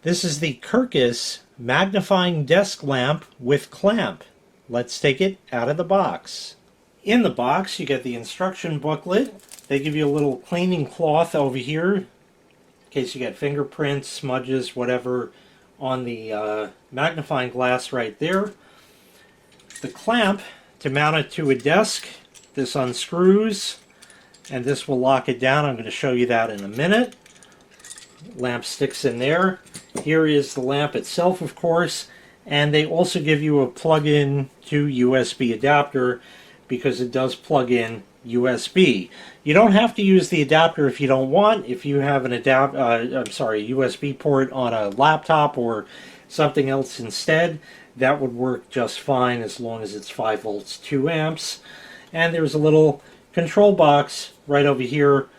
This is the KIRKAS magnifying desk lamp with clamp. Let's take it out of the box. In the box you get the instruction booklet. They give you a little cleaning cloth over here in case you get fingerprints, smudges, whatever on the magnifying glass right there. The clamp to mount it to a desk. This unscrews and this will lock it down. I'm going to show you that in a minute. Lamp sticks in there. Here is the lamp itself, of course, and they also give you a plug-in to USB adapter because it does plug in USB. You don't have to use the adapter if you don't want. If you have an USB port on a laptop or something else instead, that would work just fine as long as it's 5 volts, 2 amps. And there's a little control box right over here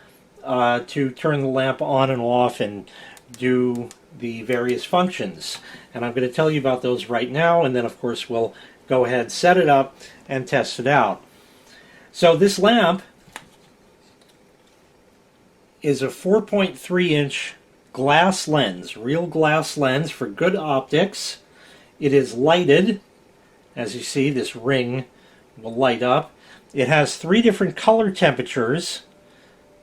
to turn the lamp on and off and do the various functions. And I'm going to tell you about those right now, and then of course we'll go ahead, set it up, and test it out. So this lamp is a 4.3-inch glass lens, real glass lens for good optics. It is lighted. As you see, this ring will light up. It has 3 different color temperatures.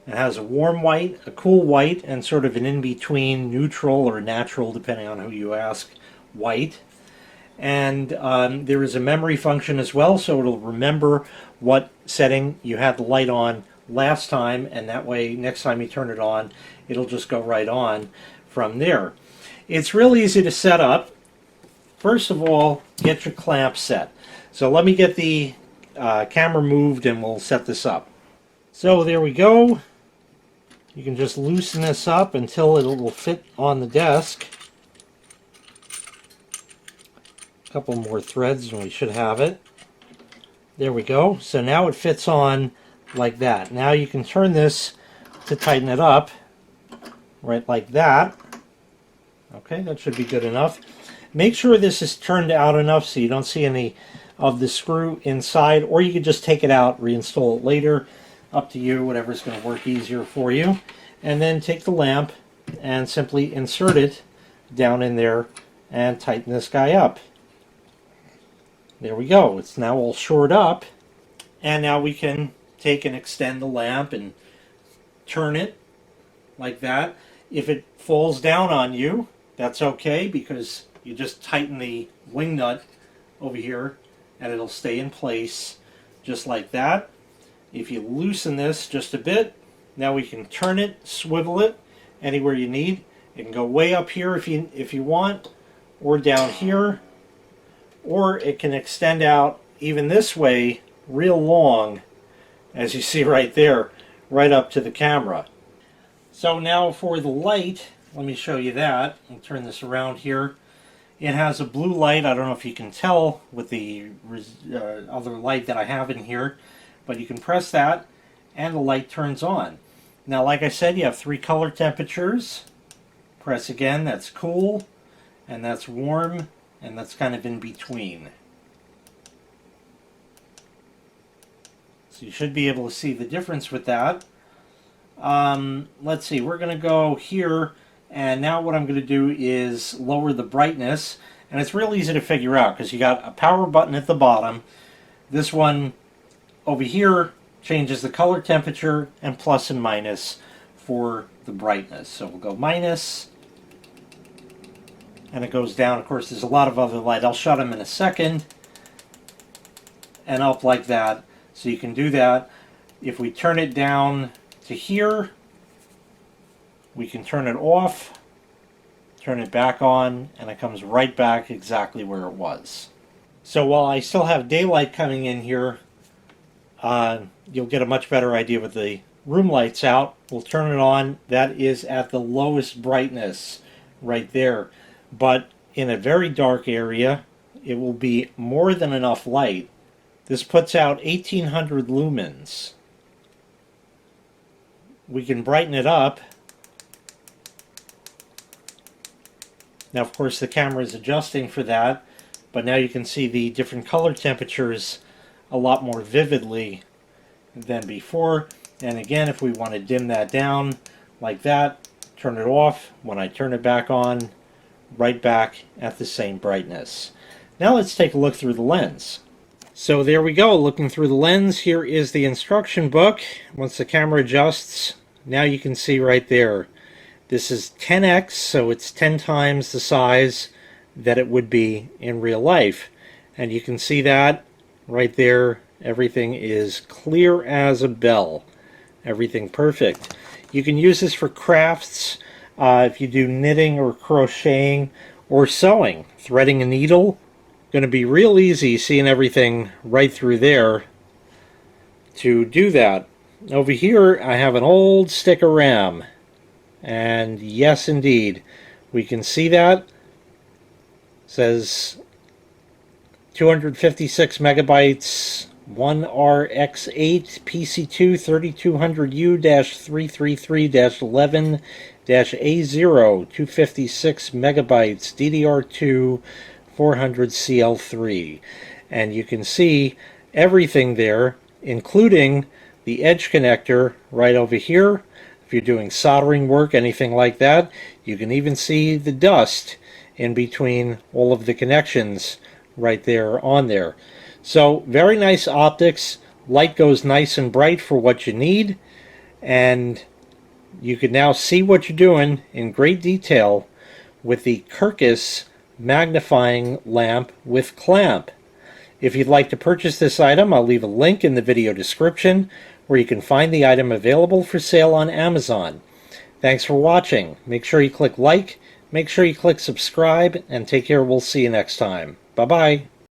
It has a warm white, a cool white, and sort of an in-between neutral or natural, depending on who you ask, white. And there is a memory function as well, so it'll remember what setting you had the light on last time, and that way next time you turn it on, it'll just go right on from there. It's real easy to set up. First of all, get your clamp set. So let me get the camera moved and we'll set this up. So there we go. You can just loosen this up until it will fit on the desk. A couple more threads and we should have it. There we go. So now it fits on like that. Now you can turn this to tighten it up right like that. Okay, that should be good enough. Make sure this is turned out enough so you don't see any of the screw inside, or you can just take it out, reinstall it later. Up to you, whatever's going to work easier for you. And then take the lamp and simply insert it down in there and tighten this guy up. There we go. It's now all shored up. And now we can take and extend the lamp and turn it like that. If it falls down on you, that's okay because you just tighten the wing nut over here and it'll stay in place just like that. If you loosen this just a bit, now we can turn it, swivel it anywhere you need. It can go way up here if you want, or down here, or it can extend out even this way real long, as you see right there, right up to the camera. So now for the light, let me show you that. I'll turn this around here. It has a blue light. I don't know if you can tell with the other light that I have in here, but you can press that and the light turns on. Now, like I said, you have 3 color temperatures. Press again, that's cool, and that's warm, and that's kind of in between. So you should be able to see the difference with that. Let's see, we're going to go here, and now what I'm going to do is lower the brightness, and it's real easy to figure out because you got a power button at the bottom. This one over here changes the color temperature and plus and minus for the brightness. So we'll go minus, and it goes down. Of course, there's a lot of other light. I'll shut them in a second, and up like that. So you can do that. If we turn it down to here, we can turn it off, turn it back on, and it comes right back exactly where it was. So while I still have daylight coming in here, you'll get a much better idea with the room lights out. We'll turn it on. That is at the lowest brightness right there. But in a very dark area, it will be more than enough light. This puts out 1800 lumens. We can brighten it up. Now, of course, the camera is adjusting for that, but now you can see the different color temperatures a lot more vividly than before. And again, if we want to dim that down like that, turn it off. When I turn it back on, right back at the same brightness. Now let's take a look through the lens. So there we go, looking through the lens. Here is the instruction book. Once the camera adjusts, now you can see right there. This is 10x, so it's 10 times the size that it would be in real life. And you can see that right there. Everything is clear as a bell. Everything perfect. You can use this for crafts, if you do knitting or crocheting or sewing. Threading a needle, going to be real easy seeing everything right through there to do that. Over here I have an old stick of RAM, and yes indeed, we can see that. It says 256 megabytes, 1RX8 PC2 3200U-333-11-A0, 256 megabytes, DDR2 400CL3. And you can see everything there, including the edge connector right over here. If you're doing soldering work, anything like that, you can even see the dust in between all of the connections right there on there. So very nice optics. Light goes nice and bright for what you need, and you can now see what you're doing in great detail with the KIRKAS magnifying lamp with clamp. If you'd like to purchase this item, I'll leave a link in the video description where you can find the item available for sale on Amazon. Thanks for watching. Make sure you click like, make sure you click subscribe, and take care. We'll see you next time. Bye-bye.